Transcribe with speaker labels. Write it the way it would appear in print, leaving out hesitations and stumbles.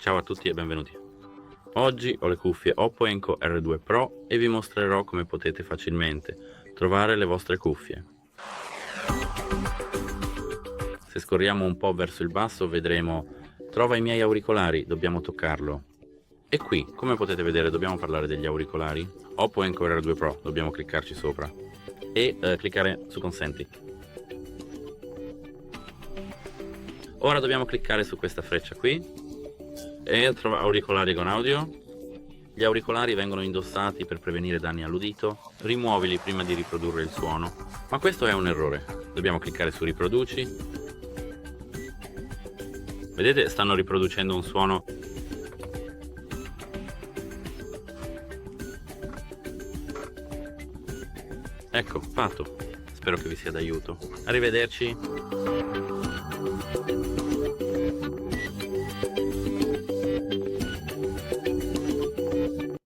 Speaker 1: Ciao a tutti e benvenuti. Oggi ho le cuffie OPPO Enco Air2 Pro e vi mostrerò come potete facilmente trovare le vostre cuffie. Se scorriamo un po' verso il basso vedremo "Trova i miei auricolari", dobbiamo toccarlo. E qui, come potete vedere, dobbiamo parlare degli auricolari. OPPO Enco Air2 Pro, dobbiamo cliccarci sopra e cliccare su consenti. Ora dobbiamo cliccare su questa freccia qui e trovare auricolari con audio. Gli auricolari vengono indossati per prevenire danni all'udito. Rimuovili prima di riprodurre il suono, ma questo è un errore. Dobbiamo cliccare su riproduci. Vedete, stanno riproducendo un suono. Ecco, fatto. Spero che vi sia d'aiuto. Arrivederci.